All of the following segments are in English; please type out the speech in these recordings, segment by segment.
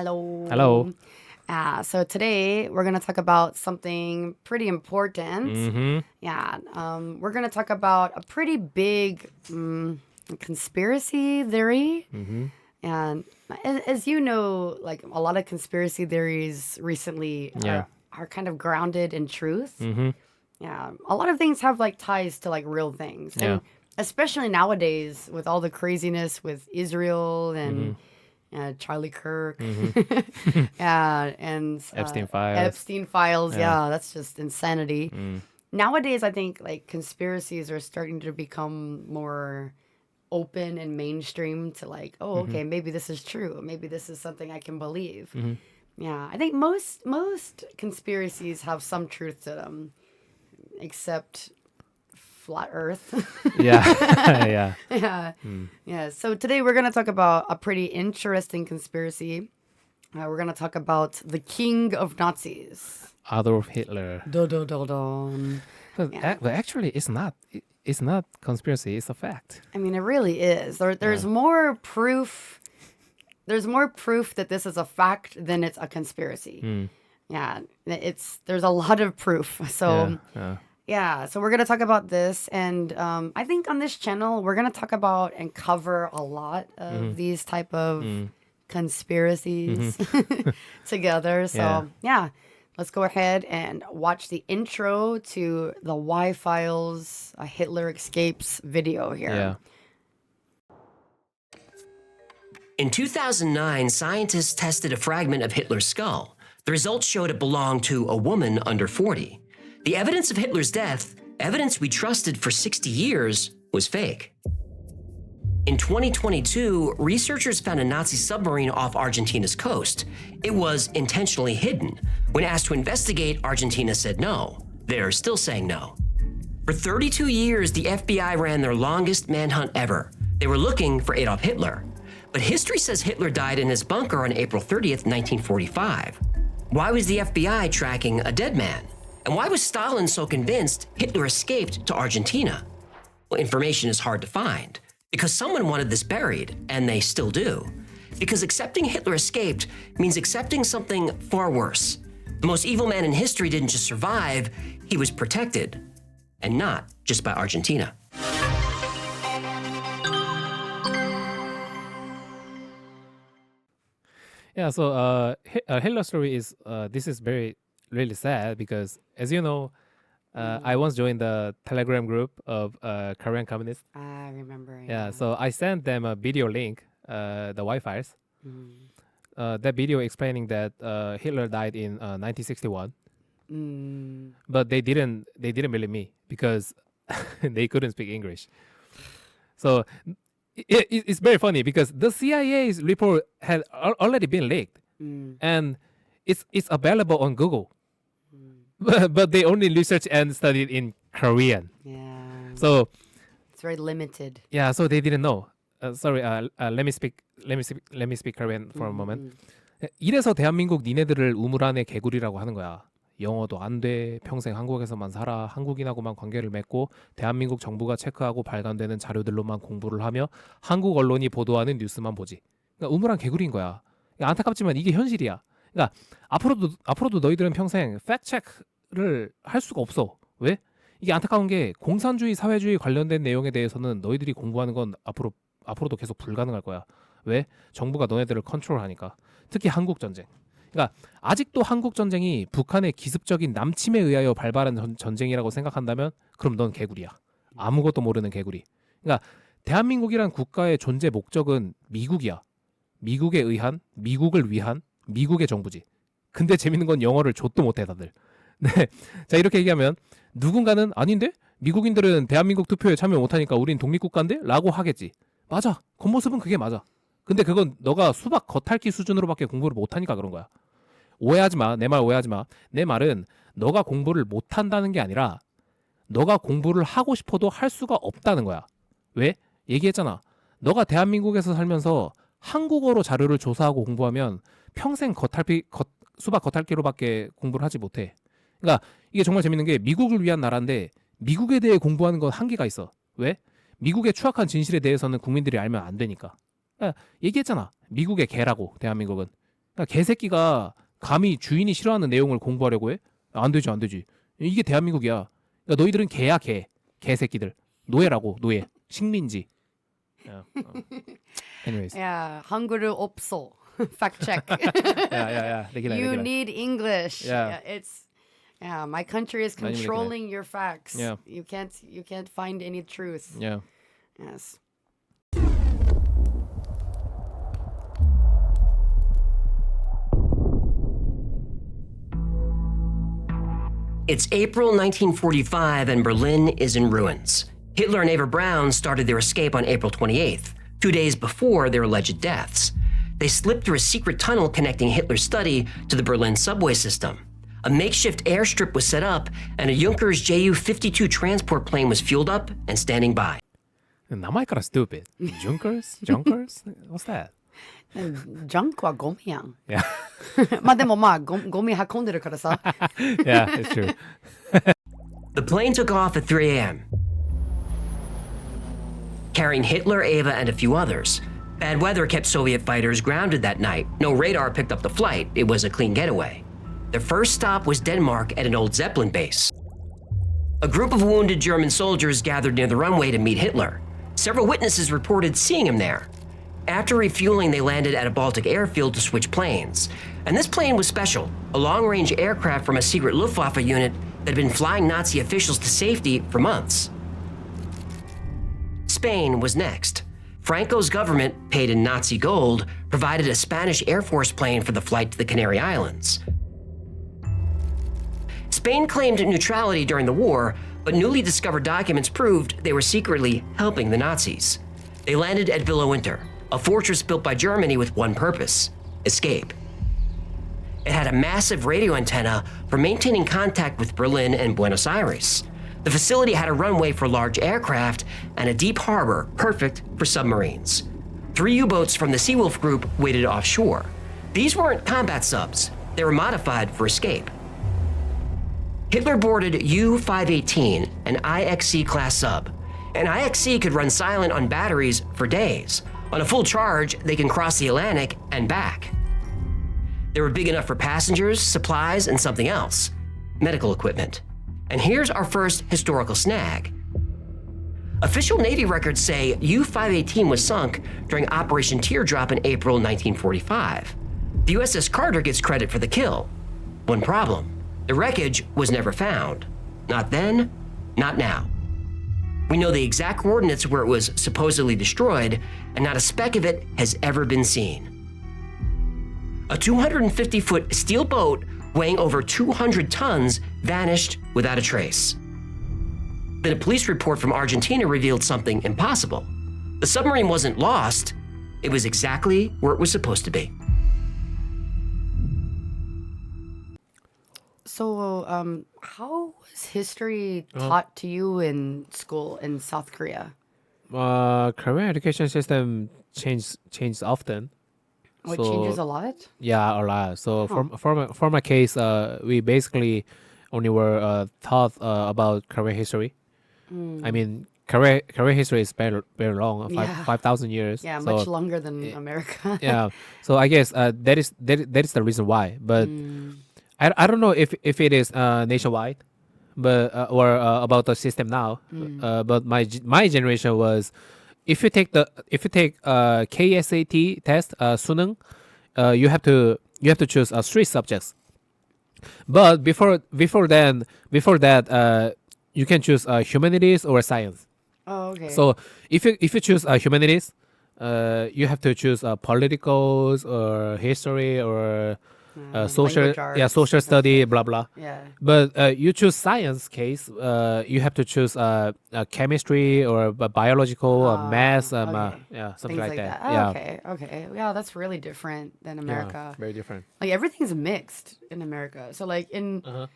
Hello. Hello. So today we're going to talk about something pretty important. Mm-hmm. We're going to talk about a pretty big conspiracy theory. Mm-hmm. And as you know, like a lot of conspiracy theories recently Yeah. are kind of grounded in truth. Mm-hmm. Yeah, a lot of things have like ties to like real things. Yeah. And especially nowadays with all the craziness with Israel Mm-hmm. and Charlie Kirk, Mm-hmm. and Epstein files. Epstein files. Yeah. Yeah, that's just insanity. Mm. Nowadays, I think like conspiracies are starting to become more open and mainstream to like, oh, Mm-hmm. okay, maybe this is true. Maybe this is something I can believe. Mm-hmm. Yeah, I think most conspiracies have some truth to them, except flat Earth. Yeah. Yeah. Yeah. Mm. Yeah, so today we're going to talk about a pretty interesting conspiracy. We're going to talk about the king of Nazis. Adolf Hitler. Dun, dun, dun, dun. Yeah. But actually, it's not. It's not conspiracy. It's a fact. I mean, it really is. There's Yeah. more proof. There's more proof that this is a fact than it's a conspiracy. Mm. Yeah, there's a lot of proof. So Yeah. yeah, so we're gonna talk about this, and I think on this channel we're gonna talk about and cover a lot of these type of Mm. conspiracies together. So Yeah. yeah, let's go ahead and watch the intro to the Y Files Hitler Escapes video here. Yeah. In 2009, scientists tested a fragment of Hitler's skull. The results showed it belonged to a woman under 40. The evidence of Hitler's death, evidence we trusted for 60 years, was fake. In 2022, researchers found a Nazi submarine off Argentina's coast. It was intentionally hidden. When asked to investigate, Argentina said no. They're still saying no. For 32 years, the FBI ran their longest manhunt ever. They were looking for Adolf Hitler. But history says Hitler died in his bunker on April 30th, 1945. Why was the FBI tracking a dead man? And why was Stalin so convinced Hitler escaped to Argentina? Well, information is hard to find. Because someone wanted this buried, and they still do. Because accepting Hitler escaped means accepting something far worse. The most evil man in history didn't just survive, he was protected. And not just by Argentina. Yeah. So, Hitler's story is. This is very really sad because, as you know, I once joined the Telegram group of Korean communists. I remember. Yeah, so I sent them a video link, the Wi-Fi's. Mm. That video explaining that Hitler died in 1961, Mm. but they didn't believe me because they couldn't speak English. So it's very funny because the CIA's report had already been leaked Mm. and it's available on Google, Mm. but they only researched and studied in Korean. Yeah. So It's very limited. yeah, so they didn't know. Sorry, let me speak Korean for a moment. 이래서 대한민국 니네들을 우물 안의 개구리라고 하는 거야. 영어도 안 돼. 평생 한국에서만 살아. 한국인하고만 관계를 맺고 대한민국 정부가 체크하고 발간되는 자료들로만 공부를 하며 한국 언론이 보도하는 뉴스만 보지. 그러니까 우물안 개구리인 거야. 그러니까 안타깝지만 이게 현실이야. 그러니까 앞으로도 너희들은 평생 팩트 체크를 할 수가 없어. 왜? 이게 안타까운 게 공산주의, 사회주의 관련된 내용에 대해서는 너희들이 공부하는 건 앞으로도 계속 불가능할 거야. 왜? 정부가 너네들을 컨트롤하니까. 특히 한국 전쟁. 그러니까 아직도 한국 전쟁이 북한의 기습적인 남침에 의하여 발발한 전쟁이라고 생각한다면 그럼 넌 개구리야. 아무것도 모르는 개구리. 그러니까 대한민국이란 국가의 존재 목적은 미국이야. 미국에 의한, 미국을 위한, 미국의 정부지. 근데 재밌는 건 영어를 좆도 못해 다들. 네. 자, 이렇게 얘기하면 누군가는 아닌데? 미국인들은 대한민국 투표에 참여 못하니까 우린 독립국가인데? 라고 하겠지. 맞아. 겉모습은 그게 맞아. 근데 그건 너가 수박 겉핥기 수준으로밖에 공부를 못하니까 그런 거야. 오해하지 마. 내 말 오해하지 마. 내 말은 너가 공부를 못한다는 게 아니라 너가 공부를 하고 싶어도 할 수가 없다는 거야. 왜? 얘기했잖아. 너가 대한민국에서 살면서 한국어로 자료를 조사하고 공부하면 평생 수박 겉핥기로밖에 공부를 하지 못해. 그러니까 이게 정말 재밌는 게 미국을 위한 나라인데 미국에 대해 공부하는 건 한계가 있어. 왜? 미국의 추악한 진실에 대해서는 국민들이 알면 안 되니까. 그러니까 얘기했잖아. 미국의 개라고 대한민국은. 그러니까 개새끼가 감히 주인이 싫어하는 내용을 공부하려고 해? 안 되지, 안 되지. 이게 대한민국이야. 그러니까 너희들은 개야, 개. 개새끼들. 노예라고, 노예. 식민지. Yeah. Anyways. Yeah, 한글은 없어. Fact check. 야. 내기라, You 내기라. need English. Yeah. My country is 아니면 controlling your facts. Yeah. You can't find any truth. Yeah. Yes. It's April 1945 and Berlin is in ruins. Hitler and Eva Braun started their escape on April 28th, 2 days before their alleged deaths. They slipped through a secret tunnel connecting Hitler's study to the Berlin subway system. A makeshift airstrip was set up, and a Junkers Ju-52 transport plane was fueled up and standing by. 남아이카라 stupid. Junkers? What's that? Junk와 곰이야. Yeah. まあでもまあゴミ運んでるからさ。 Yeah, it's true. The plane took off at 3 a.m., carrying Hitler, Eva, and a few others. Bad weather kept Soviet fighters grounded that night. No radar picked up the flight. It was a clean getaway. Their first stop was Denmark at an old Zeppelin base. A group of wounded German soldiers gathered near the runway to meet Hitler. Several witnesses reported seeing him there. After refueling, they landed at a Baltic airfield to switch planes. And this plane was special, a long-range aircraft from a secret Luftwaffe unit that had been flying Nazi officials to safety for months. Spain was next. Franco's government, paid in Nazi gold, provided a Spanish Air Force plane for the flight to the Canary Islands. Spain claimed neutrality during the war, but newly discovered documents proved they were secretly helping the Nazis. They landed at Villa Winter, a fortress built by Germany with one purpose: escape. It had a massive radio antenna for maintaining contact with Berlin and Buenos Aires. The facility had a runway for large aircraft and a deep harbor perfect for submarines. 3 U-boats from the Seawolf Group waited offshore. These weren't combat subs. They were modified for escape. Hitler boarded U-518, an IXC-class sub. An IXC could run silent on batteries for days. On a full charge, they can cross the Atlantic and back. They were big enough for passengers, supplies, and something else: medical equipment. And here's our first historical snag. Official Navy records say U-518 was sunk during Operation Teardrop in April 1945. The USS Carter gets credit for the kill. One problem: the wreckage was never found. Not then, not now. We know the exact coordinates where it was supposedly destroyed, and not a speck of it has ever been seen. A 250-foot steel boat weighing over 200 tons vanished without a trace. Then a police report from Argentina revealed something impossible. The submarine wasn't lost, it was exactly where it was supposed to be. So, how was history taught to you in school in South Korea? Korean education system changes often. Oh, it changes a lot? Yeah, a lot. So for my case, we basically only were taught about Korean history. I mean, Korean history is very long, Yeah. 5,000 years. Yeah, so, much longer than America. yeah. So I guess that is the reason why. But I don't know if it is nationwide, but or about the system now. But my generation was, if you take KSAT test, 수능, you have to choose 3 subjects. But before that, you can choose humanities or science. Oh, okay. So if you choose humanities, you have to choose politicals or history or social language arts, social study, blah blah. yeah. But you choose science case, you have to choose chemistry or biological or math, okay. something Things like that. Oh, Yeah, okay. Yeah, that's really different than America. yeah, very different. Like everything's mixed in America. So like in Uh-huh.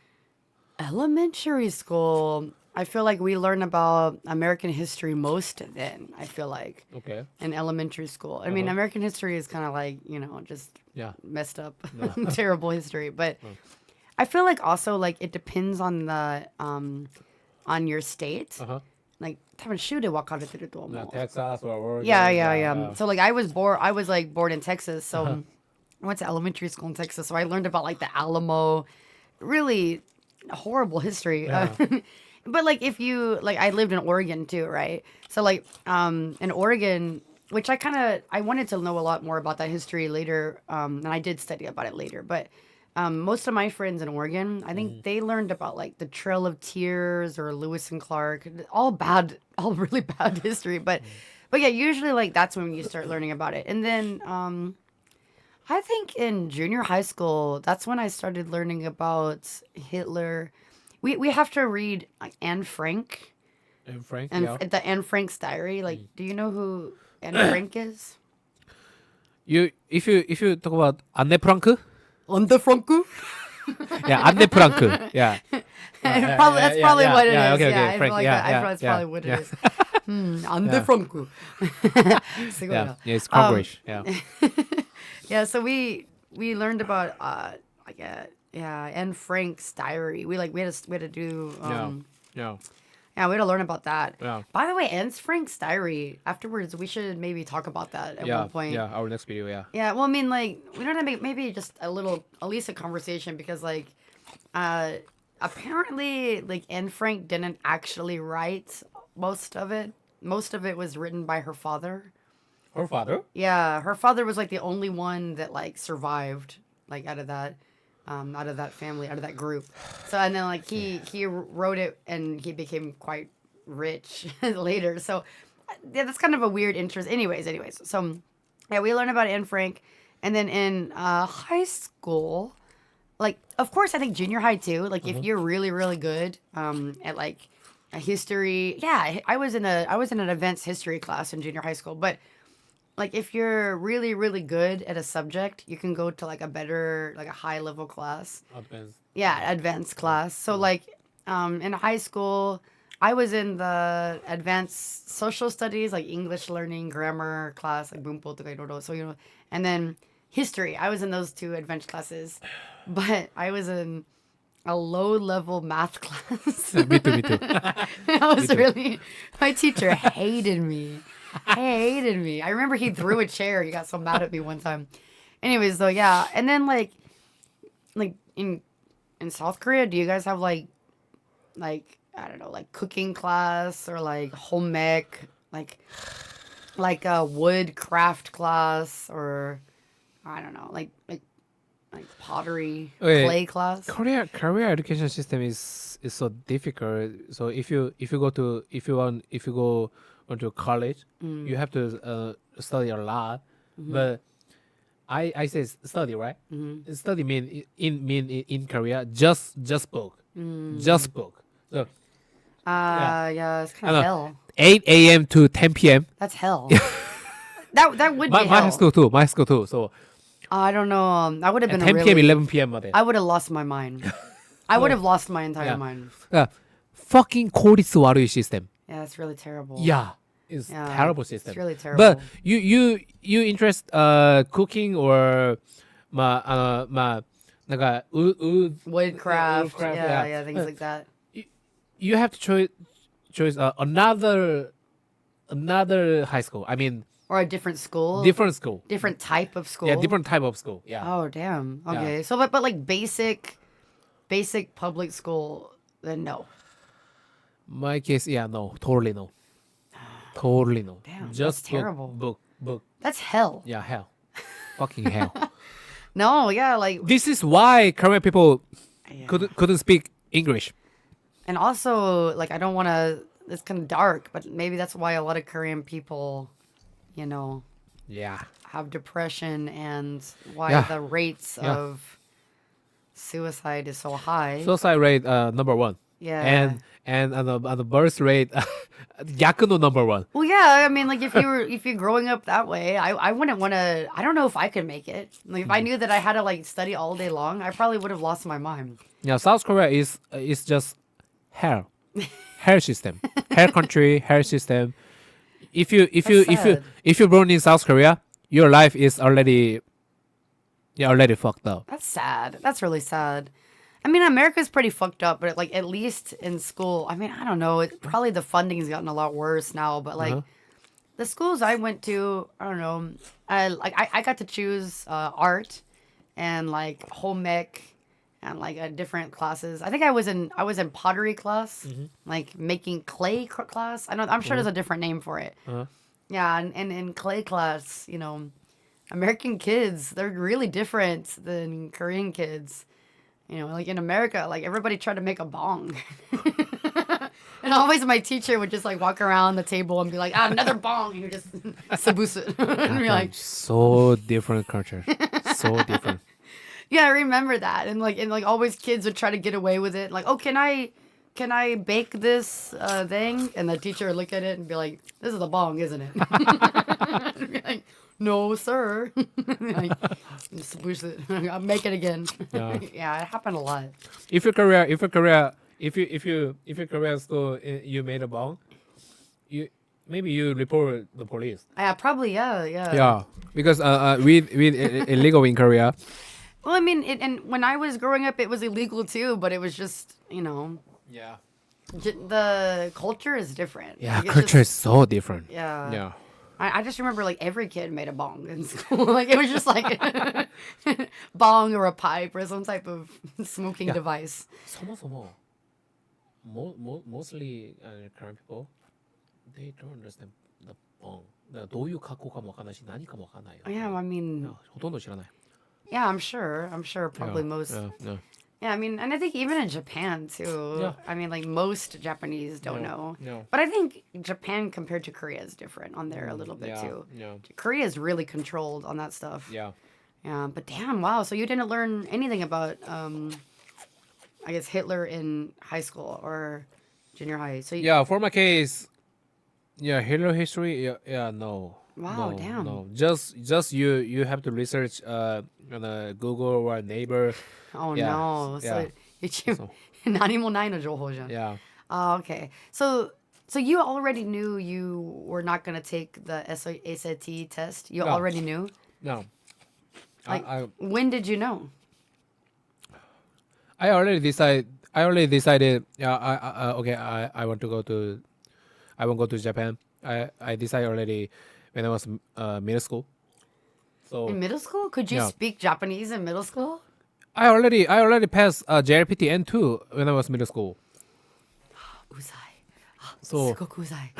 elementary school, I feel like we learn about American history most then, I feel like, Okay. in elementary school. I mean, American history is kind of like, just Yeah. messed up, terrible history. But I feel like also like it depends on the on your state. Uh-huh. Like 多分州で分かれてると思う. Texas or Oregon. Yeah. So like I was born in Texas, so I went to elementary school in Texas, so I learned about like the Alamo, really horrible history. But like if you like, I lived in Oregon too, right? So like in Oregon, which I wanted to know a lot more about that history later, and I did study about it later. But most of my friends in Oregon, I think they learned about like the Trail of Tears or Lewis and Clark, all bad, all really bad history. But yeah, usually like that's when you start learning about it, and then I think in junior high school, that's when I started learning about Hitler. We have to read like Anne Frank And Frank, and yeah. the Anne Frank's diary. Like, do you know who Anne Frank is? If you talk about Anne Frank, Anne Frank. yeah, Anne Frank, yeah. That's probably what it is. yeah, okay, yeah, okay, I Frank, feel like yeah, that. yeah, That's yeah, probably what it yeah. is. Anne Frank. Yeah, it's Congress. Yeah. Yeah, so we learned about like Anne Frank's diary. We had to do Yeah. yeah, we had to learn about that. Yeah. By the way, Anne Frank's diary. Afterwards, we should maybe talk about that at Yeah. one point. Yeah. Our next video. Yeah. Yeah, well, I mean, like, we don't have to make maybe just a little, at least a conversation because, like, apparently, like, Anne Frank didn't actually write most of it. Most of it was written by her father. Her father. Yeah, her father was like the only one that like survived, like out of that family, out of that group. So and then like he wrote it and he became quite rich later. So yeah, that's kind of a weird interest. Anyways, so yeah, we learned about Anne Frank, and then in high school, like of course I think junior high too. Like if you're really really good at like a history, yeah, I was in an advanced history class in junior high school, but like if you're really really good at a subject, you can go to like a better like a high level class. Advanced. Yeah, advanced class. So like in high school, I was in the advanced social studies, like English learning, grammar class, like bunpo to kairoro. So and then history. I was in those two advanced classes, but I was in a low level math class. Me too. I was really, my teacher hated me. Hated me. I remember he threw a chair. He got so mad at me one time. Anyways, though, yeah. And then like in South Korea, do you guys have like I don't know, like cooking class or like home ec, like a wood craft class or I don't know, like pottery Okay. clay class? Korea education system is so difficult. So if you go onto college, you have to study a lot. But I say study, right? Study mean in Korea just book, just book. So Yeah, it's kind I of know. hell. 8 a.m. to 10 p.m. That's hell. that would be My hell. high school too. My school too. So I don't know. That would have been 10 a p.m. really. 11 p.m.まで. I would have lost my mind. I would have lost my entire Yeah. mind. Fucking 効率悪い system. Yeah, it's really terrible. Yeah, it's Yeah, terrible system. it's really terrible. But you interest cooking or なんか Woodcraft. Woodcraft, Yeah, yeah. things like that. you have to choose another high school. I mean Or a different school. different school. Different type of school. Yeah, different type of school. Yeah. Oh, damn. Okay. So, but like basic public school, then no. My case, yeah, no, totally no. Totally no. Damn, Just that's terrible. Book. That's hell. Yeah, hell. Fucking hell. No, yeah, like, This is why Korean people yeah. couldn't speak English. And also, like, I don't want to. It's kind of dark, but maybe that's why a lot of Korean people, Yeah. have depression and why Yeah. the rates Yeah. of suicide is so high. Suicide rate number 1. Yeah. And the birth rate yakuno number 1. Well, yeah, I mean, like if you're growing up that way, I wouldn't want to. I don't know if I could make it. Like if I knew that I had to like study all day long, I probably would have lost my mind. Yeah, South Korea is just hell. Hell system. Hell country, hell system. If you born in South Korea, your life is already fucked up. That's sad. That's really sad. I mean, America's pretty fucked up, but like at least in school, I mean, I don't know. Probably the funding's gotten a lot worse now, but like the schools I went to, I don't know. I got to choose art, and like home ec and like different classes. I think I was in pottery class, like making clay class. I'm sure there's a different name for it. Yeah, and in clay class, you know, American kids, they're really different than Korean kids. You know, like in America, like everybody tried to make a bong. And always my teacher would just like walk around the table and be like, another bong. And you just sabus it. And be like, so different culture. So different. yeah, I remember that. And like always kids would try to get away with it. Like, oh, can I bake this thing? And the teacher would look at it and be like, this is a bong, isn't it? And be like, no, sir. Like, sabus it. I'll make it again. Yeah. Yeah, it happened a lot. If your career school you made a bong, maybe you report the police. Yeah, probably, yeah. Yeah, because with illegal in Korea. Well, I mean, and when I was growing up, it was illegal too, but it was just, you know, Yeah. the culture is different. Yeah, Like, it's culture is just- so different. Yeah. Yeah. I just remember like every kid made a bong in school. Like it was just like bong or a pipe or some type of smoking device. そもそも mostly Korean people they don't understand the bong. だからどういう格好かもわかんないし何かもわかんないよ。 Yeah, I mean, ほとんど知らない。 yeah, I'm sure probably most. Yeah. Yeah, I mean, and I think even in Japan too. Yeah. I mean, like most Japanese don't know. No. But I think Japan compared to Korea is different on there a little bit too. Yeah. Korea is really controlled on that stuff. Yeah. Yeah, but damn, wow. So you didn't learn anything about, I guess, Hitler in high school or junior high. So you, Yeah, for my case, yeah, Hitler history, no. Wow, no, damn. No, just you have to research on Google or Naver. oh yeah, no. yeah. So you So- 何もないの情報じゃん. Yeah. Oh, okay. So you already knew you were not going to take the SAT test? You No. already knew? No. Like, I when did you know? already decided. Yeah. Okay. I want to go to. I won't go to Japan. I decided already when I was middle school. So In middle school? Could you Yeah. speak Japanese in middle school? I already passed JLPT N2 when I was middle school. うざい. So すごくうざい.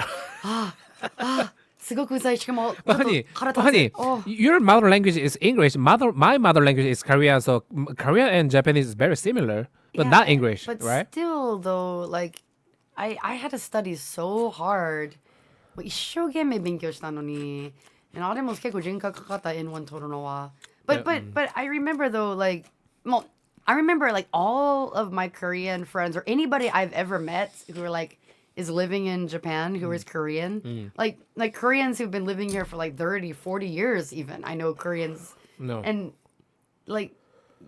すごくうざい. しかも But honey, 腹 but 立つ. honey, Oh. your mother language is English. My mother language is Korean. So Korean and Japanese is very similar, but Yeah, not English, But right? still, though, like, I had to study so hard. もう一生懸命勉強したのに。あれも結構時間かかった N1 取るのは。But I remember though, like, I remember like all of my Korean friends or anybody I've ever met who are like is living in Japan who is Korean. Like Koreans who've been living here for like 30, 40 years even. I know Koreans. No. And like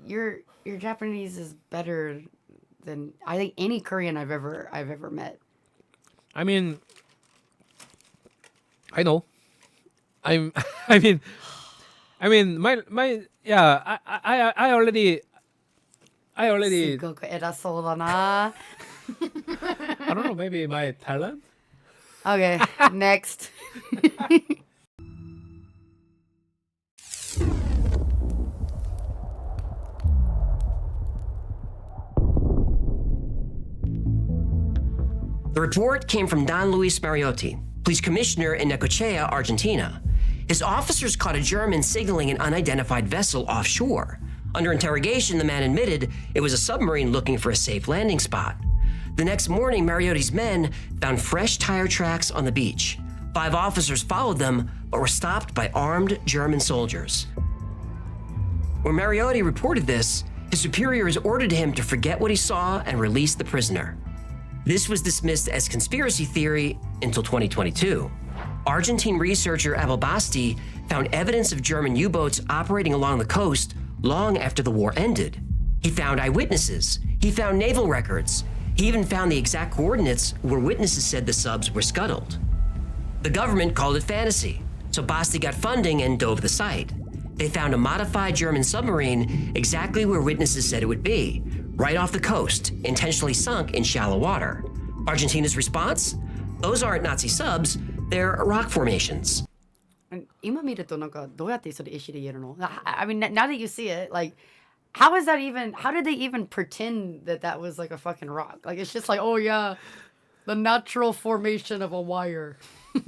your Japanese is better than I think any Korean I've ever met. I mean, I know. I mean, my yeah. I already. すごく偉そうだな。 I don't know. Maybe my talent. Okay, next. The report came from Don Luis Mariotti, police commissioner in Necochea, Argentina. His officers caught a German signaling an unidentified vessel offshore. Under interrogation, the man admitted it was a submarine looking for a safe landing spot. The next morning, Mariotti's men found fresh tire tracks on the beach. 5 officers followed them, but were stopped by armed German soldiers. When Mariotti reported this, his superiors ordered him to forget what he saw and release the prisoner. This was dismissed as conspiracy theory until 2022. Argentine researcher Abel Basti found evidence of German U-boats operating along the coast long after the war ended. He found eyewitnesses. He found naval records. He even found the exact coordinates where witnesses said the subs were scuttled. The government called it fantasy, so Basti got funding and dove the site. They found a modified German submarine exactly where witnesses said it would be, right off the coast, intentionally sunk in shallow water. Argentina's response? Those aren't Nazi subs, they're rock formations. 今見るとなんかどうやってそれ石で言えるの? I mean, now that you see it, like, how is that even? How did they even pretend that that was like a fucking rock? Like, it's just like, oh yeah, the natural formation of a wire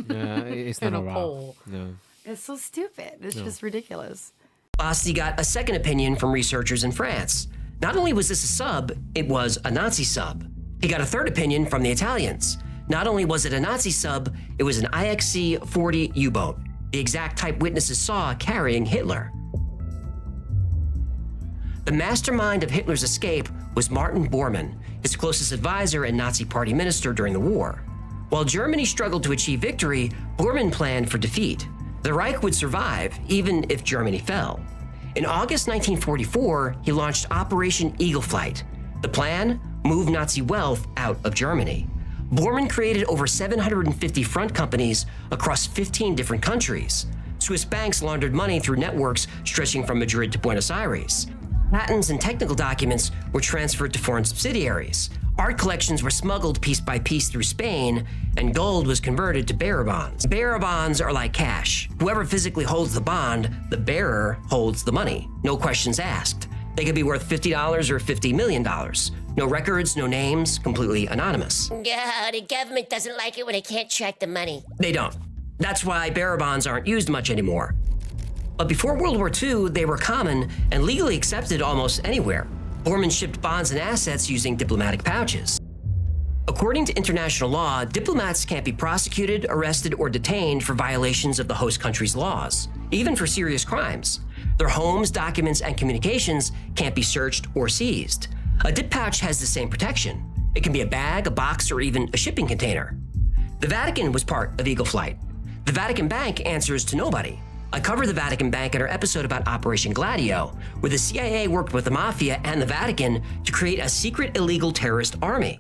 Yeah, it's and not a a rock. pole. Yeah. It's so stupid. It's just ridiculous. Basti got a second opinion from researchers in France. Not only was this a sub, it was a Nazi sub. He got a third opinion from the Italians. Not only was it a Nazi sub, it was an IXC-40 U-boat, the exact type witnesses saw carrying Hitler. The mastermind of Hitler's escape was Martin Bormann, his closest advisor and Nazi Party minister during the war. While Germany struggled to achieve victory, Bormann planned for defeat. The Reich would survive, even if Germany fell. In August 1944, he launched Operation Eagle Flight. The plan? Move Nazi wealth out of Germany. Bormann created over 750 front companies across 15 different countries. Swiss banks laundered money through networks stretching from Madrid to Buenos Aires. Patents and technical documents were transferred to foreign subsidiaries. Art collections were smuggled piece by piece through Spain, and gold was converted to bearer bonds. Bearer bonds are like cash. Whoever physically holds the bond, the bearer holds the money. No questions asked. They could be worth $50 or $50 million. No records, no names, completely anonymous. Yeah, the government doesn't like it when they can't track the money. They don't. That's why bearer bonds aren't used much anymore. But before World War II, they were common and legally accepted almost anywhere. Bormann shipped bonds and assets using diplomatic pouches. According to international law, diplomats can't be prosecuted, arrested, or detained for violations of the host country's laws, even for serious crimes. Their homes, documents, and communications can't be searched or seized. A dip pouch has the same protection. It can be a bag, a box, or even a shipping container. The Vatican was part of Eagle Flight. The Vatican Bank answers to nobody. I covered the Vatican Bank in our episode about Operation Gladio, where the CIA worked with the Mafia and the Vatican to create a secret illegal terrorist army.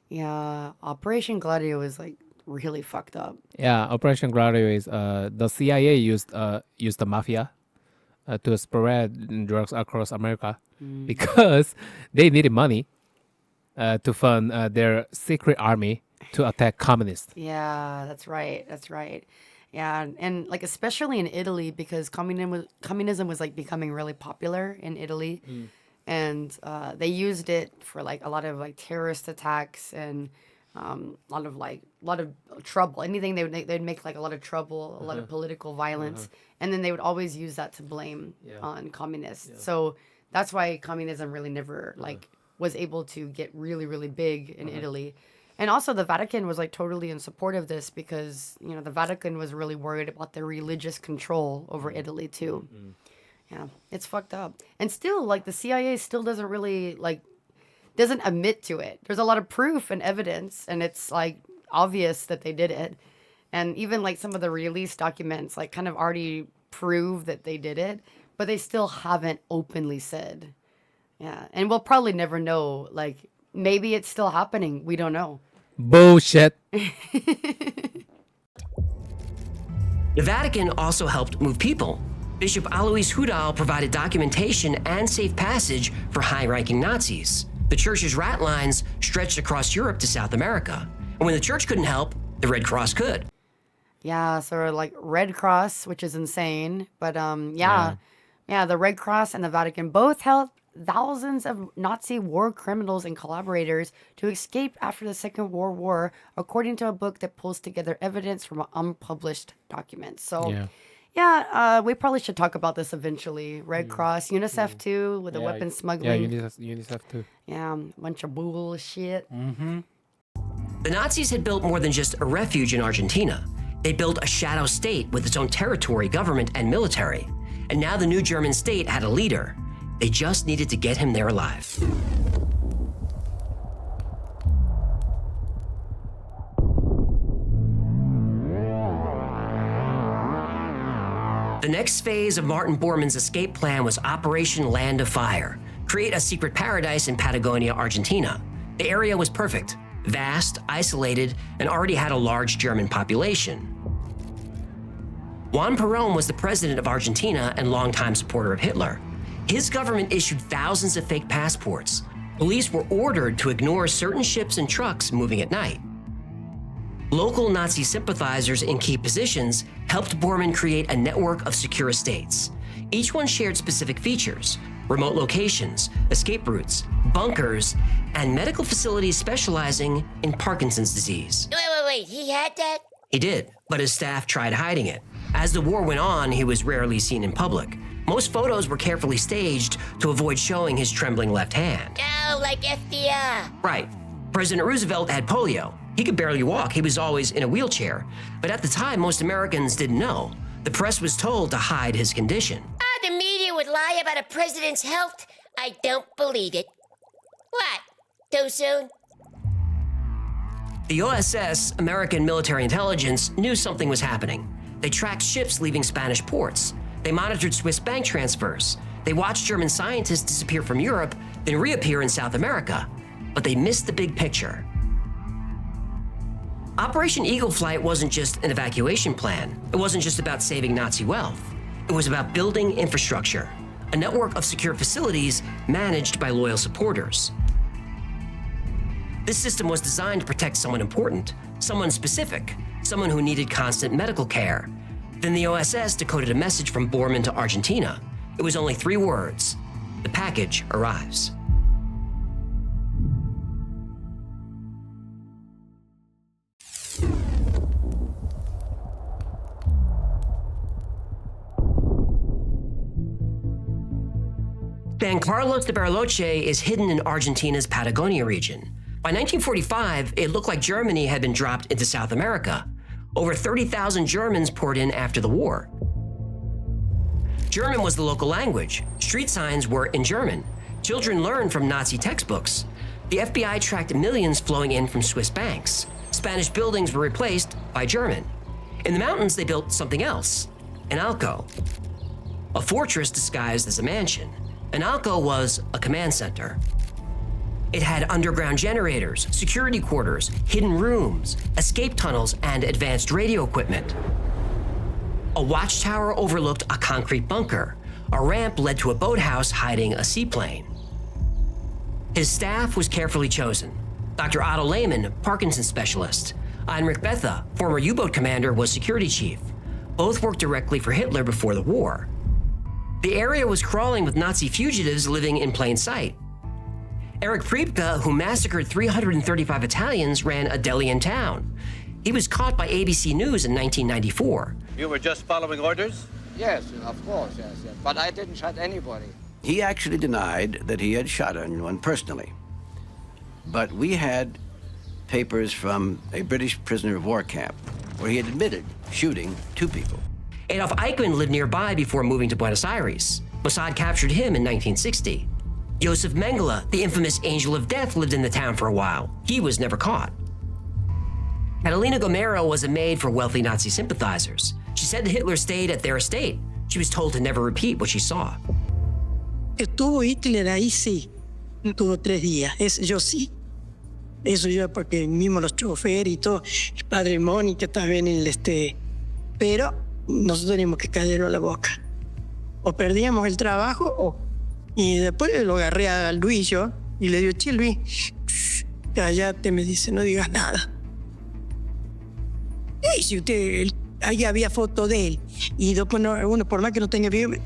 Yeah, Operation Gladio is like really fucked up. Yeah, Operation Gladio is the CIA used the mafia to spread drugs across America because they needed money to fund their secret army to attack communists. Yeah, that's right. That's right. Yeah, and like especially in Italy because communism was like becoming really popular in Italy, and they used it for like a lot of like terrorist attacks and a lot of trouble. Anything they'd make like a lot of trouble, a lot of political violence, and then they would always use that to blame on communists. So that's why communism really never like was able to get really really big in Italy. And also the Vatican was like totally in support of this because, you know, the Vatican was really worried about their religious control over Italy too. Yeah, it's fucked up. And still like the CIA still doesn't really like doesn't admit to it. There's a lot of proof and evidence and it's like obvious that they did it. And even like some of the released documents like kind of already prove that they did it, but they still haven't openly said. Yeah, and we'll probably never know like maybe it's still happening. We don't know. Bullshit. The Vatican also helped move people. Bishop Alois Hudal provided documentation and safe passage for high-ranking Nazis. The church's rat lines stretched across Europe to South America. And when the church couldn't help, the Red Cross could. Yeah, so like Red Cross, which is insane. But yeah, the Red Cross and the Vatican both helped thousands of Nazi war criminals and collaborators to escape after the Second World War, according to a book that pulls together evidence from unpublished documents. So, we probably should talk about this eventually. Red Cross, UNICEF too, with the weapons smuggling. Yeah, UNICEF too. Yeah, a bunch of bullshit. The Nazis had built more than just a refuge in Argentina. They built a shadow state with its own territory, government, and military. And now the new German state had a leader. They just needed to get him there alive. The next phase of Martin Bormann's escape plan was Operation Land of Fire. Create a secret paradise in Patagonia, Argentina. The area was perfect, vast, isolated, and already had a large German population. Juan Perón was the president of Argentina and longtime supporter of Hitler. His government issued thousands of fake passports. Police were ordered to ignore certain ships and trucks moving at night. Local Nazi sympathizers in key positions helped Bormann create a network of secure estates. Each one shared specific features: remote locations, escape routes, bunkers, and medical facilities specializing in Parkinson's disease. Wait, he had that? He did, but his staff tried hiding it. As the war went on, he was rarely seen in public. Most photos were carefully staged to avoid showing his trembling left hand. Oh, like FDR. Right. President Roosevelt had polio. He could barely walk. He was always in a wheelchair. But at the time, most Americans didn't know. The press was told to hide his condition. The media would lie about a president's health? I don't believe it. What? Too soon? The OSS, American Military Intelligence, knew something was happening. They tracked ships leaving Spanish ports. They monitored Swiss bank transfers. They watched German scientists disappear from Europe, then reappear in South America. But they missed the big picture. Operation Eagle Flight wasn't just an evacuation plan. It wasn't just about saving Nazi wealth. It was about building infrastructure, a network of secure facilities managed by loyal supporters. This system was designed to protect someone important, someone specific, someone who needed constant medical care. Then the OSS decoded a message from Bormann to Argentina. It was only 3 words: the package arrives. San Carlos de Bariloche is hidden in Argentina's Patagonia region. By 1945, it looked like Germany had been dropped into South America. Over 30,000 Germans poured in after the war. German was the local language. Street signs were in German. Children learned from Nazi textbooks. The FBI tracked millions flowing in from Swiss banks. Spanish buildings were replaced by German. In the mountains, they built something else: Analco, a fortress disguised as a mansion. Analco was a command center. It had underground generators, security quarters, hidden rooms, escape tunnels, and advanced radio equipment. A watchtower overlooked a concrete bunker. A ramp led to a boathouse hiding a seaplane. His staff was carefully chosen. Dr. Otto Lehmann, Parkinson's specialist. Heinrich Bethe, former U-boat commander, was security chief. Both worked directly for Hitler before the war. The area was crawling with Nazi fugitives living in plain sight. Erich Priebke, who massacred 335 Italians, ran a deli in town. He was caught by ABC News in 1994. You were just following orders? Yes, of course, yes. But I didn't shot anybody. He actually denied that he had shot anyone personally. But we had papers from a British prisoner of war camp where he had admitted shooting 2 people. Adolf Eichmann lived nearby before moving to Buenos Aires. Mossad captured him in 1960. Josef Mengele, the infamous Angel of Death, lived in the town for a while. He was never caught. Catalina Gomero was a maid for wealthy Nazi sympathizers. She said that Hitler stayed at their estate. She was told to never repeat what she saw. Estuvo Hitler ahí, sí. Tuvo 3 días. Yo sí. Eso yo, porque mismo los choferes y todo, el padre Mónica también, pero nosotros teníamos que callarlo a la boca. O perdíamos el trabajo, y después lo agarré a Luis yo, y le digo: che, Luis, cállate, me dice, no digas nada. Y si usted, ahí había foto de él, y después uno, por más que no tenga video.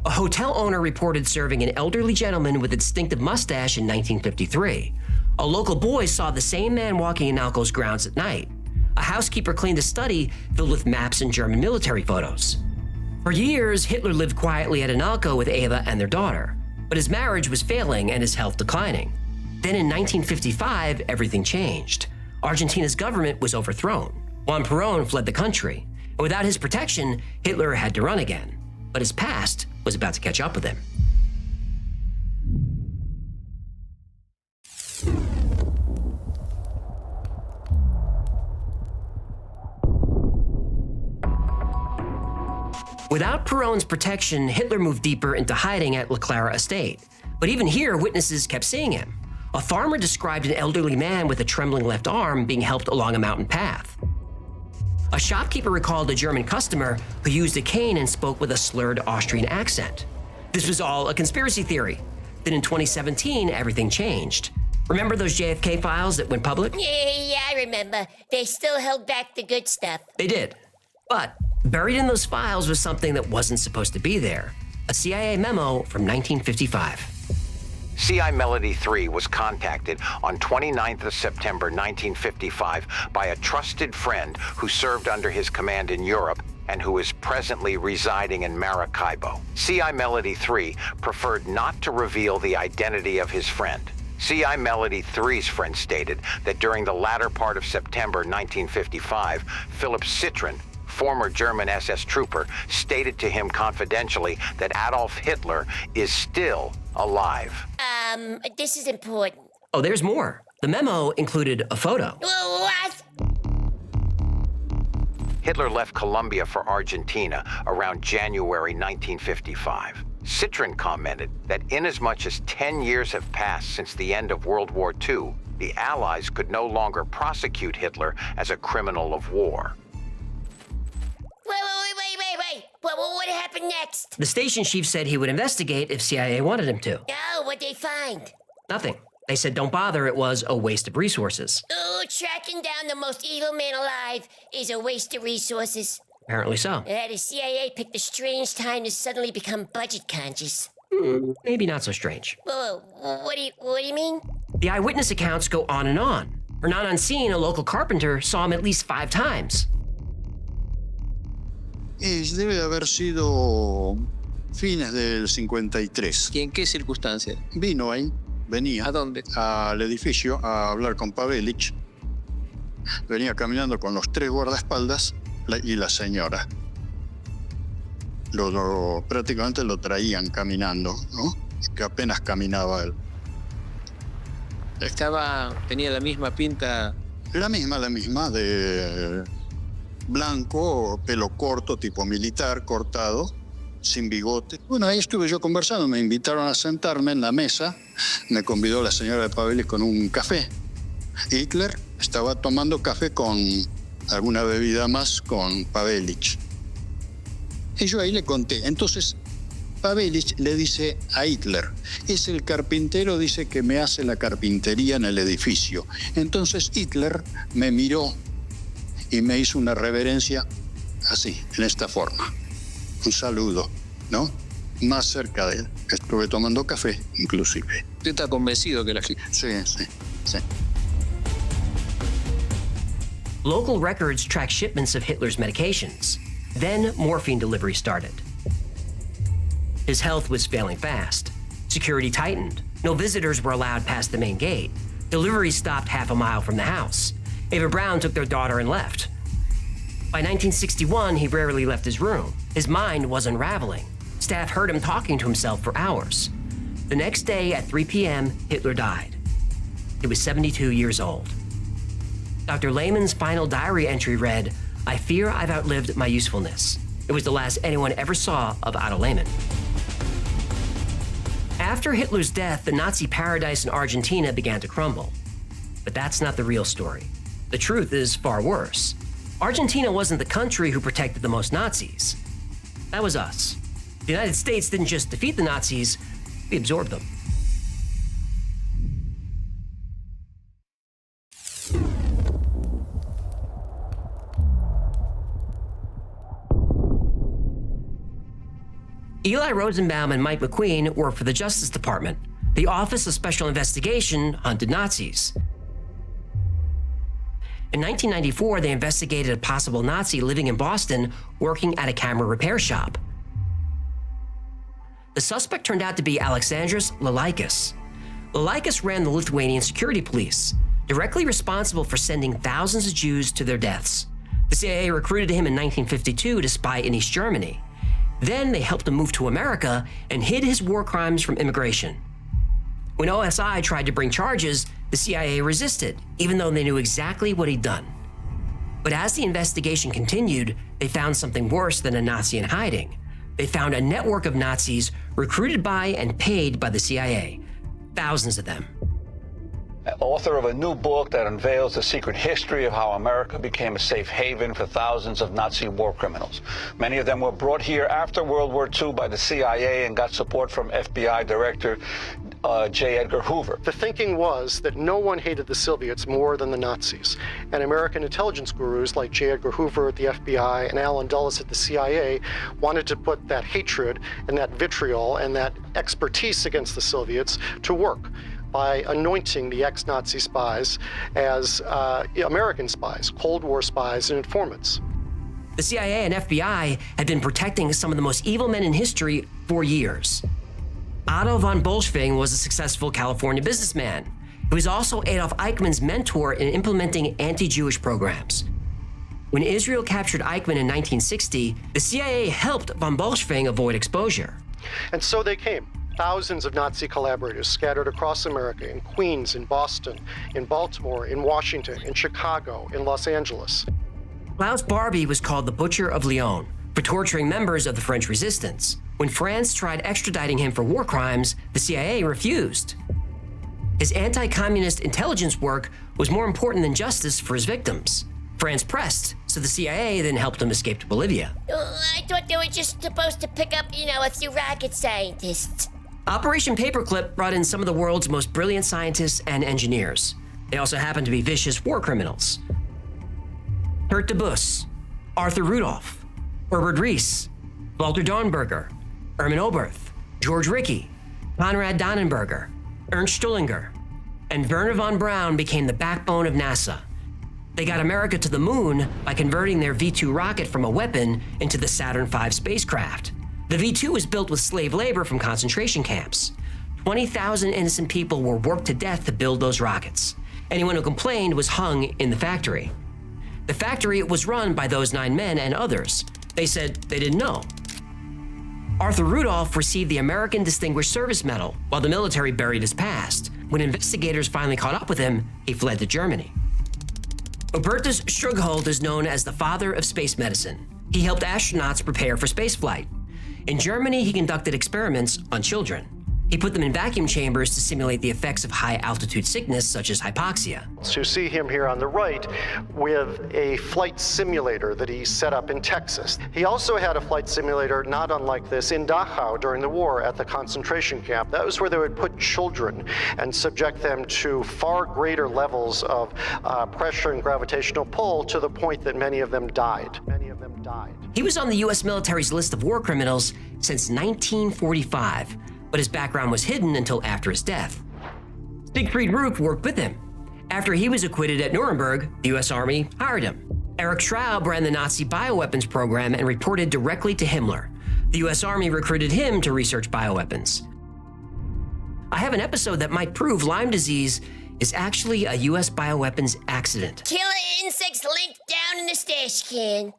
A hotel owner reported serving an elderly gentleman with a distinctive mustache in 1953. A local boy saw the same man walking in Alco's grounds at night. A housekeeper cleaned a study filled with maps and German military photos. For years, Hitler lived quietly at Analco with Eva and their daughter. But his marriage was failing and his health declining. Then in 1955, everything changed. Argentina's government was overthrown. Juan Perón fled the country. And without his protection, Hitler had to run again. But his past was about to catch up with him. Without Perón's protection, Hitler moved deeper into hiding at La Clara estate. But even here, witnesses kept seeing him. A farmer described an elderly man with a trembling left arm being helped along a mountain path. A shopkeeper recalled a German customer who used a cane and spoke with a slurred Austrian accent. This was all a conspiracy theory. Then in 2017, everything changed. Remember those JFK files that went public? Yeah, I remember. They still held back the good stuff. They did. But buried in those files was something that wasn't supposed to be there. A CIA memo from 1955. CI Melody 3 was contacted on 29th of September 1955 by a trusted friend who served under his command in Europe and who is presently residing in Maracaibo. CI Melody 3 preferred not to reveal the identity of his friend. CI Melody 3's friend stated that during the latter part of September 1955, Philip Citroen, former German SS trooper, stated to him confidentially that Adolf Hitler is still alive. This is important. Oh, there's more. The memo included a photo. What? Hitler left Colombia for Argentina around January 1955. Citroen commented that inasmuch as 10 years have passed since the end of World War II, the Allies could no longer prosecute Hitler as a criminal of war. Wait. What happened next? The station chief said he would investigate if CIA wanted him to. Oh, what'd they find? Nothing. They said don't bother, it was a waste of resources. Oh, tracking down the most evil man alive is a waste of resources. Apparently so. The CIA picked a strange time to suddenly become budget conscious. Maybe not so strange. Whoa, what do you mean? The eyewitness accounts go on and on. Hernan Ancin, a local carpenter, saw him at least 5 times. Debe de haber sido fines del 53. ¿Y en qué circunstancias? Vino ahí, venía. ¿A dónde? Al edificio a hablar con Pavelic. Venía caminando con los 3 guardaespaldas y la señora. Prácticamente lo traían caminando, ¿no? Que apenas caminaba él. Tenía la misma pinta. La misma, de blanco, pelo corto, tipo militar, cortado, sin bigote. Bueno, ahí estuve yo conversando, me invitaron a sentarme en la mesa, me convidó la señora de Pavelic con un café. Hitler estaba tomando café con alguna bebida más con Pavelic. Y yo ahí le conté. Entonces, Pavelic le dice a Hitler, es el carpintero, dice que me hace la carpintería en el edificio. Entonces Hitler me miró y me hizo una reverencia así, en esta forma. Un saludo, ¿no? Más cerca de él. Estuve tomando café, inclusive. ¿Usted está convencido que la... Sí. Local records track shipments of Hitler's medications. Then morphine delivery started. His health was failing fast. Security tightened. No visitors were allowed past the main gate. Deliveries stopped half a mile from the house. Ava Brown took their daughter and left. By 1961, he rarely left his room. His mind was unraveling. Staff heard him talking to himself for hours. The next day at 3 p.m., Hitler died. He was 72 years old. Dr. Lehman's final diary entry read, "I fear I've outlived my usefulness." It was the last anyone ever saw of Otto Lehman. After Hitler's death, the Nazi paradise in Argentina began to crumble. But that's not the real story. The truth is far worse. Argentina wasn't the country who protected the most Nazis. That was us. The United States didn't just defeat the Nazis, we absorbed them. Eli Rosenbaum and Mike McQueen worked for the Justice Department. The Office of Special Investigation hunted Nazis. In 1994, they investigated a possible Nazi living in Boston working at a camera repair shop. The suspect turned out to be Aleksandras Lalaikis. Lalaikis ran the Lithuanian security police, directly responsible for sending thousands of Jews to their deaths. The CIA recruited him in 1952 to spy in East Germany. Then they helped him move to America and hid his war crimes from immigration. When OSI tried to bring charges, the CIA resisted, even though they knew exactly what he'd done. But as the investigation continued, they found something worse than a Nazi in hiding. They found a network of Nazis recruited by and paid by the CIA. Thousands of them. author of a new book that unveils the secret history of how America became a safe haven for thousands of Nazi war criminals. Many of them were brought here after World War II by the CIA and got support from FBI Director J. Edgar Hoover. The thinking was that no one hated the Soviets more than the Nazis, and American intelligence gurus like J. Edgar Hoover at the FBI and Allen Dulles at the CIA wanted to put that hatred and that vitriol and that expertise against the Soviets to work by anointing the ex-Nazi spies as American spies, Cold War spies, and informants. The CIA and FBI had been protecting some of the most evil men in history for years. Otto von Bolschwing was a successful California businessman. He was also Adolf Eichmann's mentor in implementing anti-Jewish programs. When Israel captured Eichmann in 1960, the CIA helped von Bolschwing avoid exposure. And so they came. Thousands of Nazi collaborators scattered across America, in Queens, in Boston, in Baltimore, in Washington, in Chicago, in Los Angeles. Klaus Barbie was called the Butcher of Lyon for torturing members of the French resistance. When France tried extraditing him for war crimes, the CIA refused. His anti-communist intelligence work was more important than justice for his victims. France pressed, so the CIA then helped him escape to Bolivia. I thought they were just supposed to pick up, a few rocket scientists. Operation Paperclip brought in some of the world's most brilliant scientists and engineers. They also happened to be vicious war criminals. Kurt de Bus, Arthur Rudolph, Herbert Rees, Walter Dornberger, Erwin Oberth, George Rickey, Konrad Dannenberger, Ernst Stullinger, and Werner von Braun became the backbone of NASA. They got America to the moon by converting their V-2 rocket from a weapon into the Saturn V spacecraft. The V-2 was built with slave labor from concentration camps. 20,000 innocent people were worked to death to build those rockets. Anyone who complained was hung in the factory. The factory was run by those 9 men and others. They said they didn't know. Arthur Rudolph received the American Distinguished Service Medal while the military buried his past. When investigators finally caught up with him, he fled to Germany. Hubertus Strughold is known as the father of space medicine. He helped astronauts prepare for spaceflight. In Germany, he conducted experiments on children. He put them in vacuum chambers to simulate the effects of high-altitude sickness, such as hypoxia. So you see him here on the right with a flight simulator that he set up in Texas. He also had a flight simulator not unlike this in Dachau during the war at the concentration camp. That was where they would put children and subject them to far greater levels of pressure and gravitational pull to the point that many of them died. He was on the U.S. military's list of war criminals since 1945. But his background was hidden until after his death. Siegfried Roof worked with him. After he was acquitted at Nuremberg, the U.S. Army hired him. Erich Schraub ran the Nazi bioweapons program and reported directly to Himmler. The U.S. Army recruited him to research bioweapons. I have an episode that might prove Lyme disease is actually a U.S. bioweapons accident. Killer insects linked down in the stash can.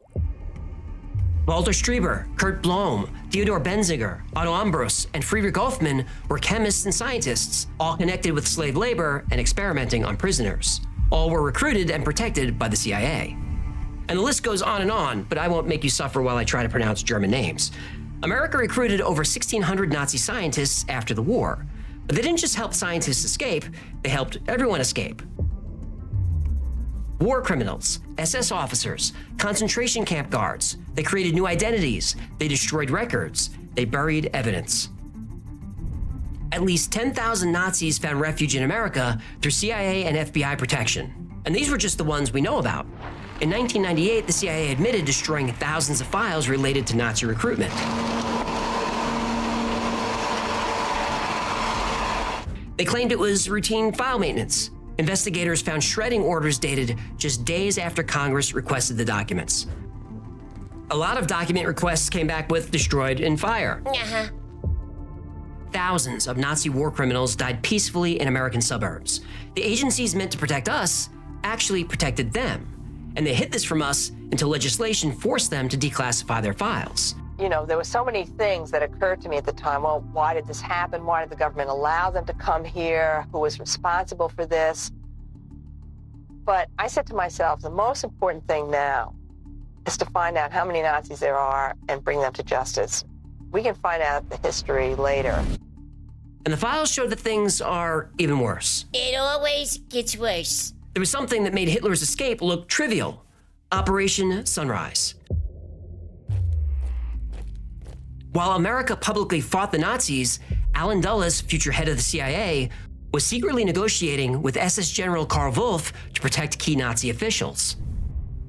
Walter Strieber, Kurt Blohm, Theodor Benziger, Otto Ambros, and Friedrich Hoffmann were chemists and scientists, all connected with slave labor and experimenting on prisoners. All were recruited and protected by the CIA. And the list goes on, but I won't make you suffer while I try to pronounce German names. America recruited over 1,600 Nazi scientists after the war. But they didn't just help scientists escape, they helped everyone escape. War criminals, SS officers, concentration camp guards. They created new identities. They destroyed records. They buried evidence. At least 10,000 Nazis found refuge in America through CIA and FBI protection. And these were just the ones we know about. In 1998, the CIA admitted destroying thousands of files related to Nazi recruitment. They claimed it was routine file maintenance. Investigators found shredding orders dated just days after Congress requested the documents. A lot of document requests came back with destroyed in fire. Thousands of Nazi war criminals died peacefully in American suburbs. The agencies meant to protect us actually protected them. And they hid this from us until legislation forced them to declassify their files. There were so many things that occurred to me at the time. Well, why did this happen? Why did the government allow them to come here? Who was responsible for this? But I said to myself, the most important thing now is to find out how many Nazis there are and bring them to justice. We can find out the history later. And the files showed that things are even worse. It always gets worse. There was something that made Hitler's escape look trivial. Operation Sunrise. While America publicly fought the Nazis, Allen Dulles, future head of the CIA, was secretly negotiating with SS General Karl Wolff to protect key Nazi officials.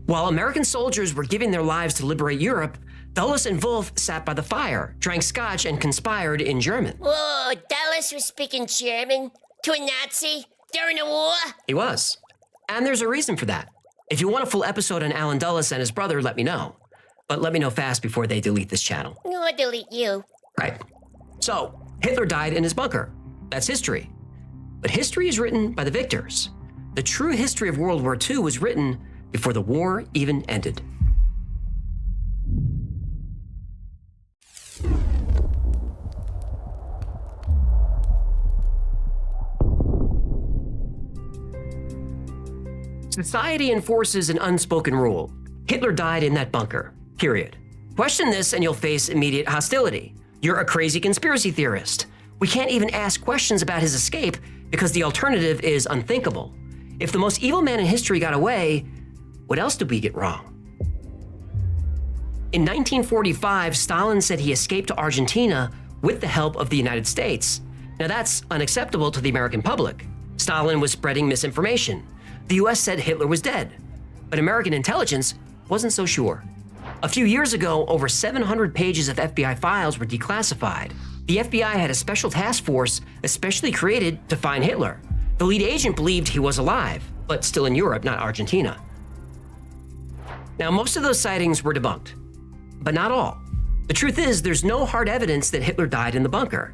While American soldiers were giving their lives to liberate Europe, Dulles and Wolff sat by the fire, drank scotch, and conspired in German. Whoa, Dulles was speaking German to a Nazi during the war? He was. And there's a reason for that. If you want a full episode on Allen Dulles and his brother, let me know. But let me know fast before they delete this channel. No, I'll delete you. Right. So, Hitler died in his bunker. That's history. But history is written by the victors. The true history of World War II was written before the war even ended. Society enforces an unspoken rule. Hitler died in that bunker, period. Question this and you'll face immediate hostility. You're a crazy conspiracy theorist. We can't even ask questions about his escape because the alternative is unthinkable. If the most evil man in history got away, what else did we get wrong? In 1945, Stalin said he escaped to Argentina with the help of the United States. Now that's unacceptable to the American public. Stalin was spreading misinformation. The US said Hitler was dead, but American intelligence wasn't so sure. A few years ago, over 700 pages of FBI files were declassified. The FBI had a special task force especially created to find Hitler. The lead agent believed he was alive, but still in Europe, not Argentina. Now, most of those sightings were debunked, but not all. The truth is, there's no hard evidence that Hitler died in the bunker.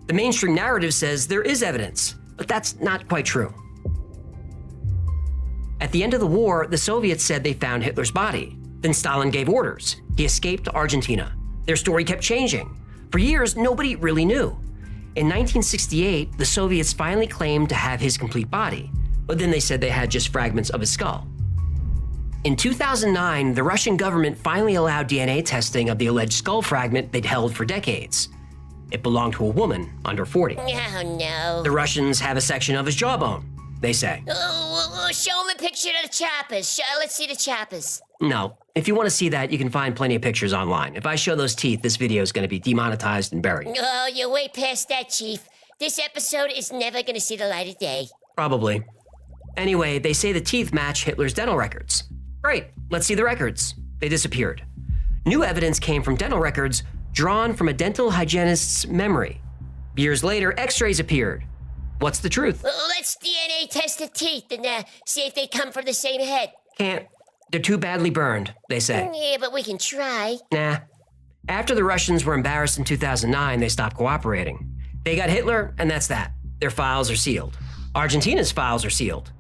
The mainstream narrative says there is evidence, but that's not quite true. At the end of the war, the Soviets said they found Hitler's body. Then Stalin gave orders. He escaped to Argentina. Their story kept changing. For years, nobody really knew. In 1968, the Soviets finally claimed to have his complete body, but then they said they had just fragments of his skull. In 2009, the Russian government finally allowed DNA testing of the alleged skull fragment they'd held for decades. It belonged to a woman under 40. Oh, no. The Russians have a section of his jawbone, they say. Show him a picture of the choppers. Let's see the choppers. No. If you want to see that, you can find plenty of pictures online. If I show those teeth, this video is going to be demonetized and buried. Oh, you're way past that, Chief. This episode is never going to see the light of day. Probably. Anyway, they say the teeth match Hitler's dental records. Great, let's see the records. They disappeared. New evidence came from dental records drawn from a dental hygienist's memory. Years later, x-rays appeared. What's the truth? Let's DNA test the teeth and see if they come from the same head. Can't. They're too badly burned, they say. Yeah, but we can try. Nah. After the Russians were embarrassed in 2009, they stopped cooperating. They got Hitler, and that's that. Their files are sealed. Argentina's files are sealed.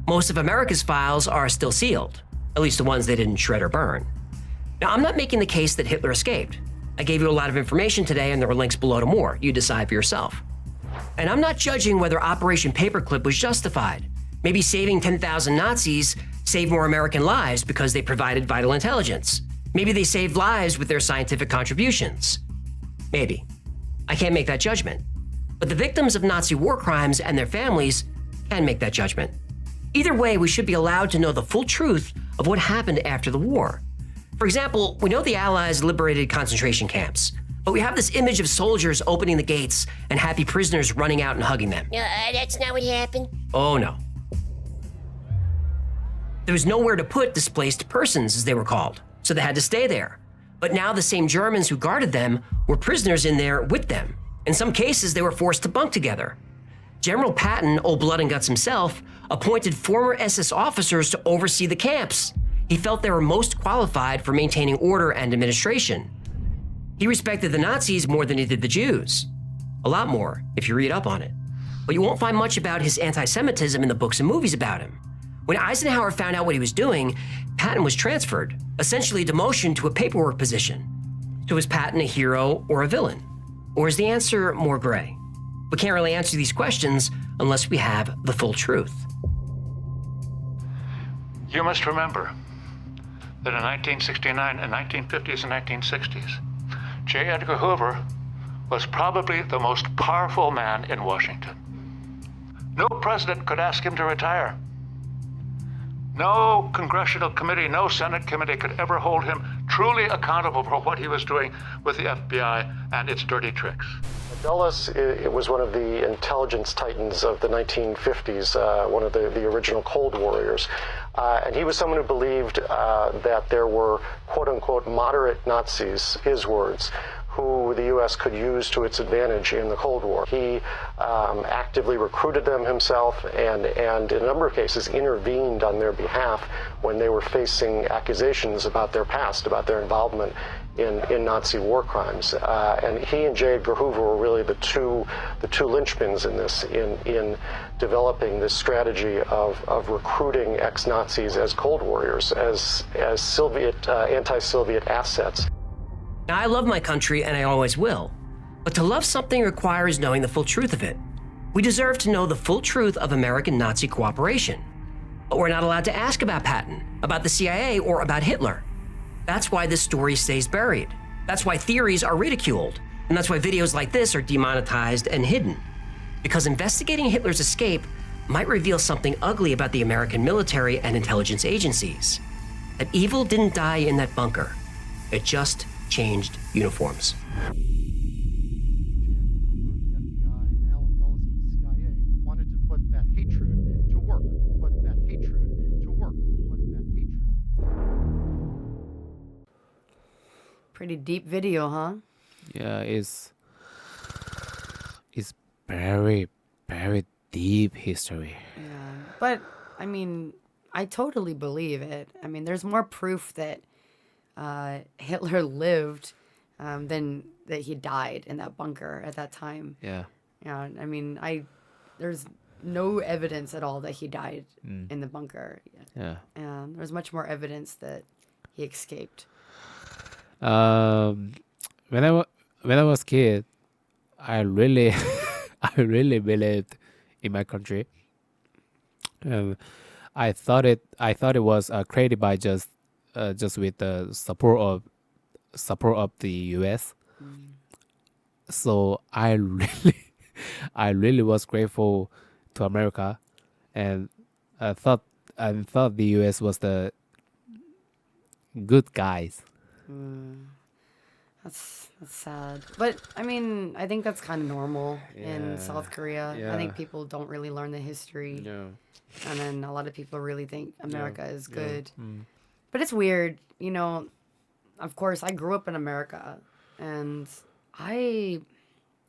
Most of America's files are still sealed, at least the ones they didn't shred or burn. Now, I'm not making the case that Hitler escaped. I gave you a lot of information today, and there are links below to more. You decide for yourself. And I'm not judging whether Operation Paperclip was justified. Maybe saving 10,000 Nazis saved more American lives because they provided vital intelligence. Maybe they saved lives with their scientific contributions. Maybe. I can't make that judgment. But the victims of Nazi war crimes and their families can make that judgment. Either way, we should be allowed to know the full truth of what happened after the war. For example, we know the Allies liberated concentration camps, but we have this image of soldiers opening the gates and happy prisoners running out and hugging them. That's not what happened? Oh, no. There was nowhere to put displaced persons, as they were called, so they had to stay there. But now the same Germans who guarded them were prisoners in there with them. In some cases, they were forced to bunk together. General Patton, old blood and guts himself, appointed former SS officers to oversee the camps. He felt they were most qualified for maintaining order and administration. He respected the Nazis more than he did the Jews. A lot more, if you read up on it. But you won't find much about his anti-Semitism in the books and movies about him. When Eisenhower found out what he was doing, Patton was transferred, essentially demotion to a paperwork position. So was Patton a hero or a villain? Or is the answer more gray? We can't really answer these questions unless we have the full truth. You must remember that in 1969 and 1950s and 1960s, J. Edgar Hoover was probably the most powerful man in Washington. No president could ask him to retire. No congressional committee, no Senate committee could ever hold him truly accountable for what he was doing with the FBI and its dirty tricks. Dulles it was one of the intelligence titans of the 1950s, one of the original Cold Warriors. And he was someone who believed that there were, quote-unquote, moderate Nazis, his words, who the U.S. could use to its advantage in the Cold War. He actively recruited them himself and in a number of cases intervened on their behalf when they were facing accusations about their past, about their involvement in Nazi war crimes. And he and J. Edgar Hoover were really the two linchpins in this, in developing this strategy of recruiting ex-Nazis as Cold Warriors, as Soviet, anti-Soviet assets. Now, I love my country, and I always will. But to love something requires knowing the full truth of it. We deserve to know the full truth of American Nazi cooperation. But we're not allowed to ask about Patton, about the CIA, or about Hitler. That's why this story stays buried. That's why theories are ridiculed. And that's why videos like this are demonetized and hidden. Because investigating Hitler's escape might reveal something ugly about the American military and intelligence agencies. That evil didn't die in that bunker. It just changed uniforms. Pretty deep video, huh? Yeah, it's very, very deep history. Yeah, but I mean, I totally believe it. I mean, there's more proof that Hitler lived than that he died in that bunker at that time. Yeah. Yeah, I mean, there's no evidence at all that he died in the bunker. Yeah. There's much more evidence that he escaped. When I was a kid, I really believed in my country. I thought it was created by just with the support of the U.S. So I really was grateful to America, and I thought the U.S. was the good guys. That's sad. But I mean, I think that's kind of normal in South Korea. Yeah. I think people don't really learn the history. Yeah. And then a lot of people really think America is good. Mm. But it's weird, you know. Of course, I grew up in America, and I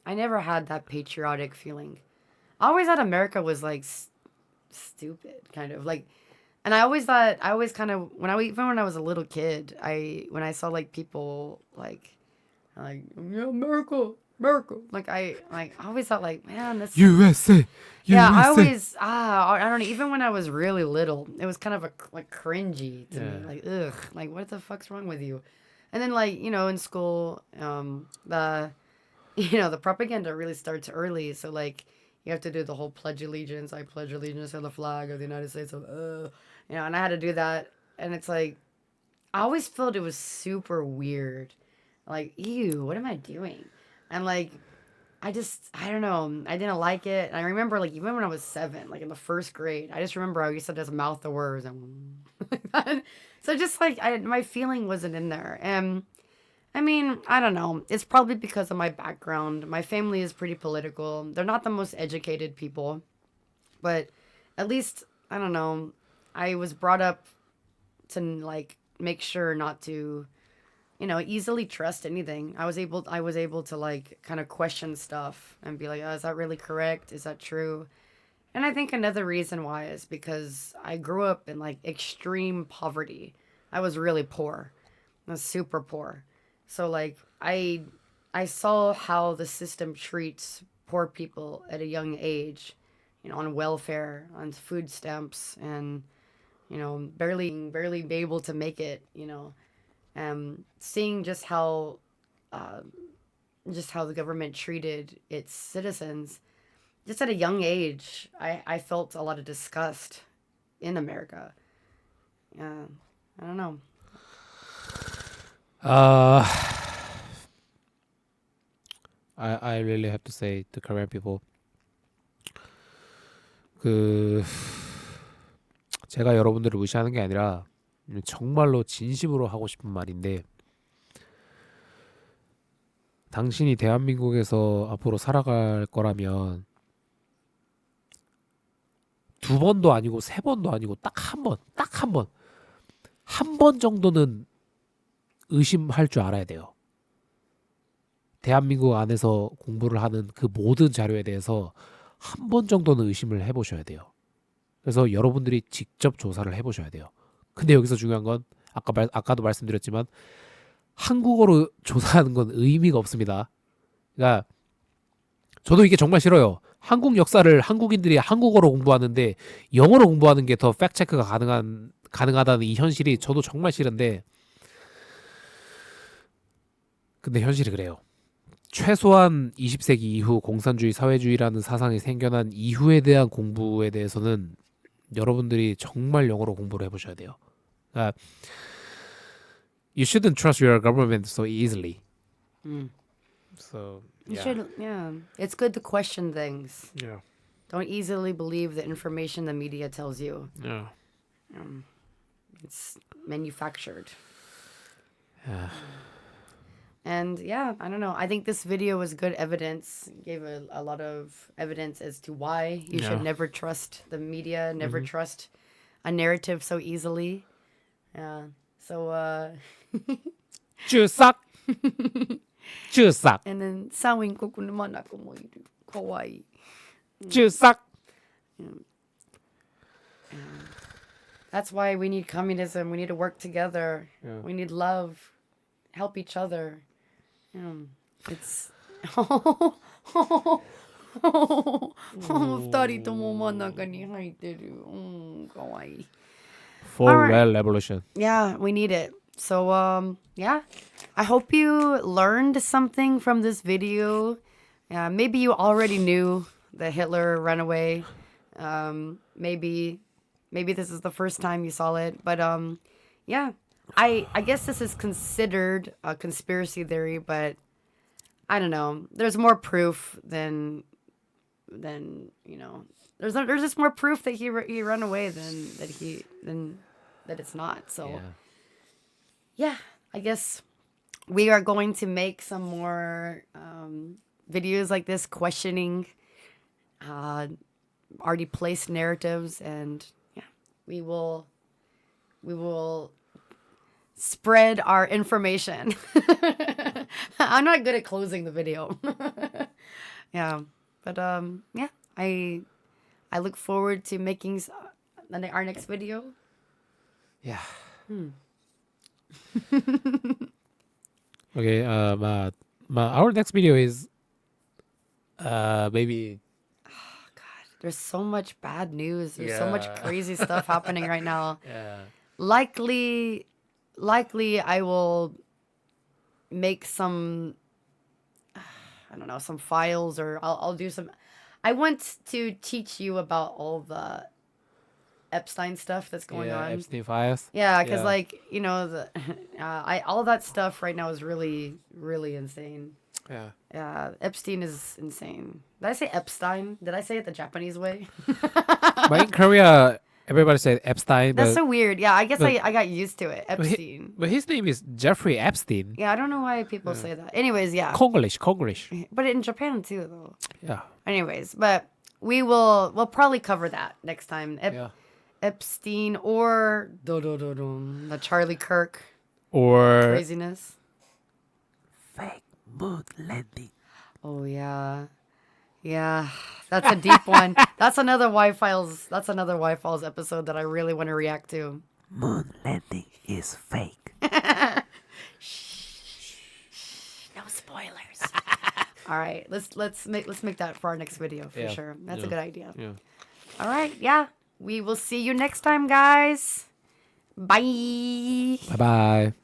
never had that patriotic feeling. I always thought America was like stupid, kind of like. And I always kind of even when I was a little kid, when I saw like people like yeah, America, like I always thought like, man, this USA. yeah, USA. I always I don't know, even when I was really little, it was kind of like cringy to me, like ugh, like what the fuck's wrong with you? And then like, you know, in school, the propaganda really starts early, so like you have to do the whole pledge allegiance. I pledge allegiance to the flag of the United States of you know, and I had to do that, and it's like I always felt it was super weird, like ew, what am I doing? And like I don't know, I didn't like it. And I remember like even when I was 7, like in the first grade, I just remember I used to just mouth the words and like that. So just like my feeling wasn't in there. And I mean, I don't know. It's probably because of my background. My family is pretty political. They're not the most educated people, but at least I don't know. I was brought up to like make sure not to, you know, easily trust anything. I was able to like kind of question stuff and be like, oh, is that really correct? Is that true? And I think another reason why is because I grew up in like extreme poverty. I was really poor. I was super poor. So like I saw how the system treats poor people at a young age, you know, on welfare, on food stamps, and you know, barely be able to make it, you know. Seeing just how the government treated its citizens, just at a young age, I felt a lot of disgust in America. Yeah, I don't know. I really have to say to Korean people. 그 제가 여러분들을 무시하는 게 아니라 정말로 진심으로 하고 싶은 말인데, 당신이 대한민국에서 앞으로 살아갈 거라면 2번도 아니고 3번도 아니고 딱 한 번 정도는 의심할 줄 알아야 돼요. 대한민국 안에서 공부를 하는 그 모든 자료에 대해서 한 번 정도는 의심을 해보셔야 돼요. 그래서 여러분들이 직접 조사를 해보셔야 돼요. 근데 여기서 중요한 건 아까도 말씀드렸지만 한국어로 조사하는 건 의미가 없습니다. 그러니까 저도 이게 정말 싫어요. 한국 역사를 한국인들이 한국어로 공부하는데 영어로 공부하는 게 더 팩트체크가 가능하다는 이 현실이 저도 정말 싫은데, 근데 현실이 그래요. 최소한 20세기 이후 공산주의 사회주의라는 사상이 생겨난 이후에 대한 공부에 대해서는 여러분들이 정말 영어로 공부를 해보셔야 돼요. 그러니까 you shouldn't trust your government so easily. So You should, yeah. It's good to question things. Yeah. Don't easily believe the information the media tells you. Yeah. It's manufactured. Yeah. And yeah, I don't know. I think this video was good evidence. Gave a lot of evidence as to why you should never trust the media, never trust a narrative so easily. Yeah. So 주삭. 주삭. and then sawing ko naman ako mo kawaii. 주삭. That's why we need communism. We need to work together. Yeah. We need love. Help each other. It's 二人とも真ん中に入ってる。かわいい。For All right. real revolution. Yeah, we need it. So yeah. I hope you learned something from this video. Maybe you already knew that Hitler ran away. Maybe this is the first time you saw it, but yeah. I guess this is considered a conspiracy theory, but I don't know. There's more proof than you know. There's just more proof that he ran away than that it's not. So yeah, I guess we are going to make some more videos like this, questioning already placed narratives, and yeah, we will spread our information. I'm not good at closing the video. Yeah, but yeah, I look forward to making our next video. Yeah. Okay. Our next video is maybe. There's so much bad news. There's so much crazy stuff happening right now. Yeah. Likely I will make some, I don't know, some files, or I'll do some. I want to teach you about all the Epstein stuff that's going on. Epstein files. Yeah, because like, you know, all that stuff right now is really, really insane. Yeah. Yeah, Epstein is insane. Did I say Epstein? Did I say it the Japanese way? But in Korea, everybody says Epstein. That's but, so weird. Yeah, I guess I got used to it. but Epstein. but his name is Jeffrey Epstein. Yeah, I don't know why people say that. Anyways, yeah. Konglish. But in Japan too, though. Yeah. Anyways, but we'll probably cover that next time. Epstein or the Charlie Kirk Or craziness. fake moon landing. Oh yeah. Yeah, that's a deep one. That's another Y-Files episode that I really want to react to. Moon landing is fake. No spoilers. All right, let's make that for our next video for sure. That's a good idea. Yeah. All right, yeah. We will see you next time, guys. Bye. Bye bye.